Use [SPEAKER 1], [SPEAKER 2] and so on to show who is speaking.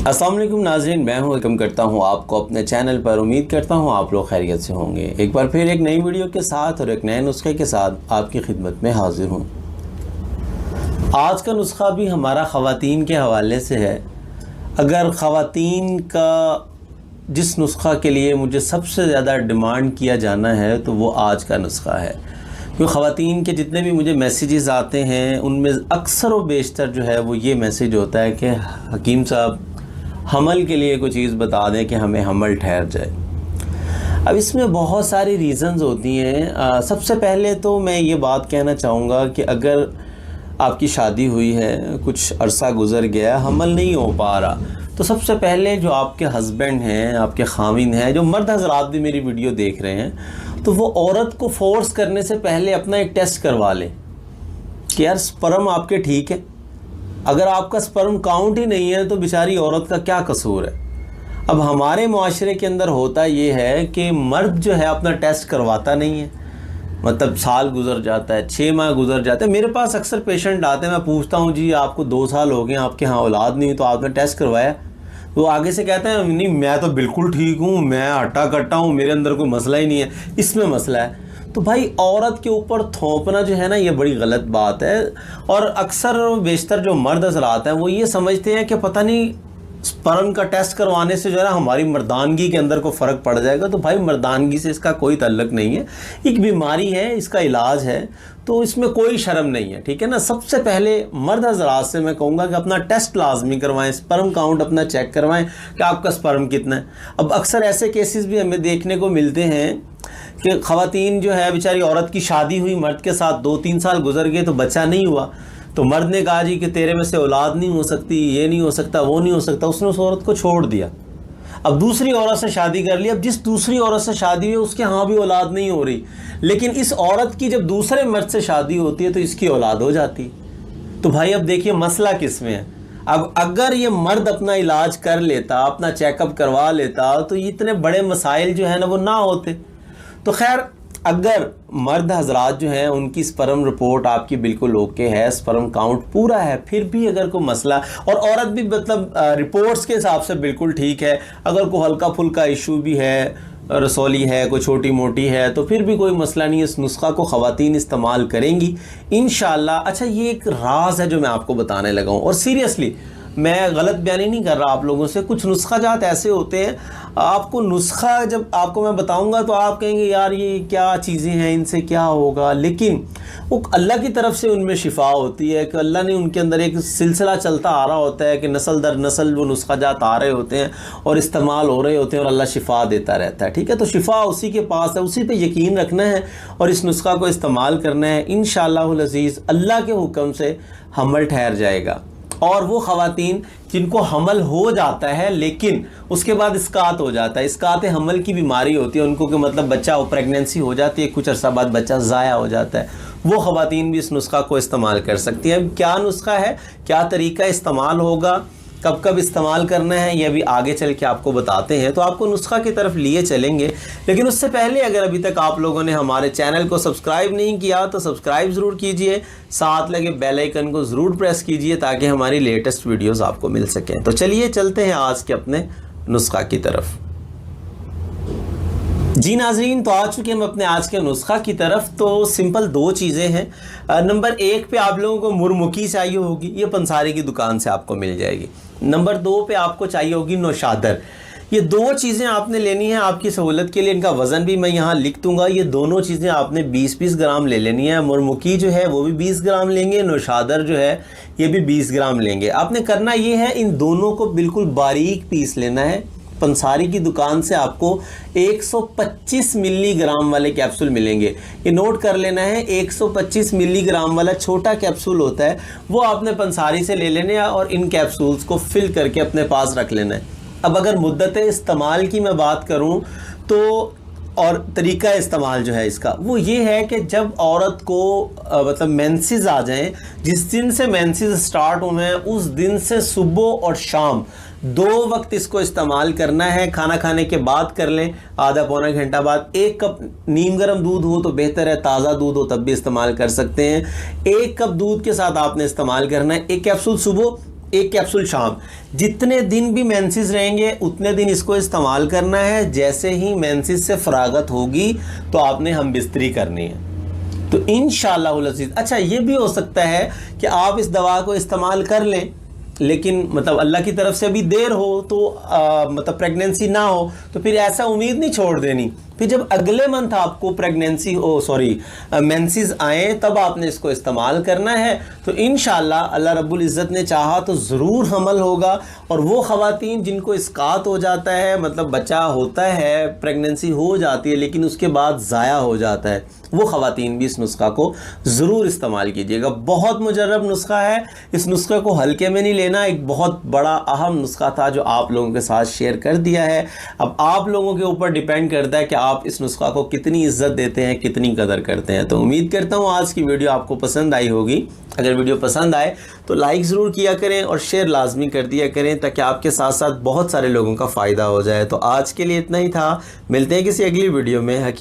[SPEAKER 1] अस्सलाम वालेकुम नाज़रीन, मैं हूं वेलकम करता हूं आपको अपने चैनल पर। उम्मीद करता हूं आप लोग खैरियत से होंगे। एक बार फिर एक नई वीडियो के साथ और एक नए नुस्खे के साथ आपकी खिदमत में हाजिर हूं। आज का नुस्खा भी हमारा ख़वातीन के हवाले से है। अगर ख़वातीन का जिस नुस्खा के लिए मुझे सबसे ज़्यादा डिमांड किया जाना है तो वो आज का नुस्खा है, क्योंकि ख़वातीन के जितने भी मुझे मैसेजेस आते हैं उनमें अक्सर व बेशतर जो है वो ये मैसेज होता है कि हकीम साहब हमल के लिए कोई चीज़ बता दें कि हमें हमल ठहर जाए। अब इसमें बहुत सारी रीज़न्स होती हैं। सबसे पहले तो मैं ये बात कहना चाहूँगा कि अगर आपकी शादी हुई है, कुछ अरसा गुज़र गया, हमल नहीं हो पा रहा, तो सबसे पहले जो आपके हस्बैंड हैं, आपके खाविन हैं, जो मर्द हज़रात भी मेरी वीडियो देख रहे हैं, तो वो औरत को फोर्स करने से पहले अपना एक टेस्ट करवा लें कि यार स्पर्म आपके ठीक है। अगर आपका स्पर्म काउंट ही नहीं है तो बेचारी औरत का क्या कसूर है। अब हमारे मुआशरे के अंदर होता ये है कि मर्द जो है अपना टेस्ट करवाता नहीं है, मतलब साल गुजर जाता है, 6 माह गुजर जाते हैं। मेरे पास अक्सर पेशेंट आते हैं, मैं पूछता हूँ जी आपको 2 साल हो गए, आपके यहाँ औलाद नहीं तो आपने टेस्ट करवाया? तो आगे से कहते हैं नहीं मैं तो बिल्कुल ठीक हूँ, मैं हट्टा कट्टा हूँ, मेरे अंदर कोई मसला ही नहीं है, इसमें मसला है। तो भाई औरत के ऊपर थोपना जो है ना, ये बड़ी गलत बात है। और अक्सर बेशतर जो मर्द हज़रात हैं वो ये समझते हैं कि पता नहीं स्पर्म का टेस्ट करवाने से जो है ना हमारी मर्दानगी के अंदर को फ़र्क पड़ जाएगा। तो भाई मर्दानगी से इसका कोई ताल्लुक़ नहीं है, एक बीमारी है, इसका इलाज है, तो इसमें कोई शर्म नहीं है, ठीक है ना। सबसे पहले मर्द हज़रात से मैं कहूँगा कि अपना टेस्ट लाजमी करवाएं, स्पर्म काउंट अपना चेक करवाएं कि आपका स्पर्म कितना है। अब अक्सर ऐसे केसेस भी हमें देखने को मिलते हैं कि ख़वातीन जो है बेचारी औरत की शादी हुई, मर्द के साथ 2-3 साल गुजर गए तो बच्चा नहीं हुआ, तो मर्द ने कहा जी कि तेरे में से औलाद नहीं हो सकती, ये नहीं हो सकता, वो नहीं हो सकता, उसने उस औरत को छोड़ दिया। अब दूसरी औरत से शादी कर ली। अब जिस दूसरी औरत से शादी हुई उसके यहाँ भी औलाद नहीं हो रही, लेकिन इस औरत की जब दूसरे मर्द से शादी होती है तो इसकी औलाद हो जाती है। तो भाई अब देखिए मसला किस में है। अब अगर ये मर्द अपना इलाज कर लेता, अपना चेकअप करवा लेता, तो इतने बड़े मसाइल जो है ना वो ना होते। तो खैर अगर मर्द हजरात जो हैं उनकी स्पर्म रिपोर्ट आपकी बिल्कुल ओके है, स्पर्म काउंट पूरा है, फिर भी अगर कोई मसला, और औरत भी मतलब रिपोर्ट्स के हिसाब से बिल्कुल ठीक है, अगर कोई हल्का फुल्का इशू भी है, रसौली है, कोई छोटी मोटी है, तो फिर भी कोई मसला नहीं है। इस नुस्खा को ख़वातीन इस्तेमाल करेंगी इंशाअल्लाह। अच्छा, ये एक राज है जो मैं आपको बताने लगा हूँ, और सीरियसली मैं गलत बयानी नहीं कर रहा आप लोगों से। कुछ नुस्खा जात ऐसे होते हैं, आपको नुस्खा जब आपको मैं बताऊंगा तो आप कहेंगे यार ये क्या चीज़ें हैं, इनसे क्या होगा, लेकिन वो अल्लाह की तरफ से उनमें शिफा होती है कि अल्लाह ने उनके अंदर एक सिलसिला चलता आ रहा होता है कि नस्ल दर नस्ल वो नुस्खा जात आ रहे होते हैं और इस्तेमाल हो रहे होते हैं और अल्लाह शिफा देता रहता है, ठीक है। तो शिफा उसी के पास है, उसी पे यकीन रखना है और इस नुस्खा को इस्तेमाल करना है। इंशाअल्लाहुल अज़ीज़ अल्लाह के हुक्म से हमल ठहर जाएगा। और वो ख़वातीन जिनको हमल हो जाता है लेकिन उसके बाद इस्कात हो जाता है, इस्कात हमल की बीमारी होती है उनको, कि मतलब बच्चा प्रेगनेंसी हो जाती है, कुछ अर्सा बाद बच्चा ज़ाया हो जाता है, वो ख़वातीन भी इस नुस्खा को इस्तेमाल कर सकती हैं। क्या नुस्खा है, क्या तरीका इस्तेमाल होगा, कब कब इस्तेमाल करना है, यह भी आगे चल के आपको बताते हैं। तो आपको नुस्खा की तरफ लिए चलेंगे, लेकिन उससे पहले अगर अभी तक आप लोगों ने हमारे चैनल को सब्सक्राइब नहीं किया तो सब्सक्राइब ज़रूर कीजिए, साथ लगे बेल आइकन को ज़रूर प्रेस कीजिए ताकि हमारी लेटेस्ट वीडियोज़ आपको मिल सकें। तो चलिए चलते हैं आज के अपने नुस्खा की तरफ। जी नाजरीन, तो आ चुके हम अपने आज के नुस्खा की तरफ। तो सिंपल 2 चीज़ें हैं। नंबर 1 पे आप लोगों को मुरमुकी चाहिए होगी, ये पंसारी की दुकान से आपको मिल जाएगी। नंबर 2 पे आपको चाहिए होगी नौशादर। ये 2 चीज़ें आपने लेनी है आपकी सहूलत के लिए। इनका वज़न भी मैं यहाँ लिख दूँगा। ये दोनों चीज़ें आपने 20-20 ग्राम ले लेनी है। मुरमुकी जो है वो भी 20 ग्राम लेंगे, नौशादर जो है ये भी 20 ग्राम लेंगे। आपने करना ये है, इन दोनों को बिल्कुल बारीक पीस लेना है। पंसारी की दुकान से आपको 125 मिलीग्राम वाले कैप्सूल मिलेंगे, ये नोट कर लेना है। 125 मिलीग्राम वाला छोटा कैप्सूल होता है, वो आपने पंसारी से ले लेने हैं और इन कैप्सूल्स को फिल करके अपने पास रख लेना है। अब अगर मुद्दत इस्तेमाल की मैं बात करूं तो, और तरीका इस्तेमाल जो है इसका वो ये है कि जब औरत को मतलब मेंसेस आ जाएं, जिस दिन से मेंसेस स्टार्ट हुए हैं उस दिन से सुबह और शाम 2 वक्त इसको इस्तेमाल करना है। खाना खाने के बाद कर लें, आधा पौना घंटा बाद। 1 कप नीम गर्म दूध हो तो बेहतर है, ताज़ा दूध हो तब भी इस्तेमाल कर सकते हैं। 1 कप दूध के साथ आपने इस्तेमाल करना है। 1 कैप्सूल सुबह, 1 कैप्सूल शाम। जितने दिन भी मेंसेस रहेंगे उतने दिन इसको इस्तेमाल करना है। जैसे ही मेंसेस से फरागत होगी तो आपने हम बिस्तरी करनी है। तो इंशाअल्लाह अज़ीज़, अच्छा ये भी हो सकता है कि आप इस दवा को इस्तेमाल कर लें, लेकिन मतलब अल्लाह की तरफ से अभी देर हो तो मतलब प्रेगनेंसी ना हो, तो फिर ऐसा उम्मीद नहीं छोड़ देनी। फिर जब अगले मंथ आपको प्रेगनेंसी मेंसेस आए तब आपने इसको इस्तेमाल करना है। तो इंशाअल्लाह अल्लाह रब्बुल इज़्ज़त ने चाहा तो ज़रूर हमल होगा। और वो ख़वातीन जिनको इस्कात हो जाता है, मतलब बच्चा होता है, प्रेगनेंसी हो जाती है लेकिन उसके बाद ज़ाया हो जाता है, वो ख़वातीन भी इस नुस्खा को ज़रूर इस्तेमाल कीजिएगा। बहुत मुजर्रब नुस्खा है, इस नुस्खे को हल्के में नहीं लेना। एक बहुत बड़ा अहम नुस्खा था जो आप लोगों के साथ शेयर कर दिया है। अब आप लोगों के ऊपर डिपेंड करता है कि आप इस नुस्खा को कितनी इज्जत देते हैं, कितनी कदर करते हैं। तो उम्मीद करता हूँ आज की वीडियो आपको पसंद आई होगी। अगर वीडियो पसंद आए तो लाइक ज़रूर किया करें और शेयर लाजमी कर दिया करें ताकि आपके साथ साथ बहुत सारे लोगों का फ़ायदा हो जाए। तो आज के लिए इतना ही था, मिलते हैं किसी अगली वीडियो में। हकीम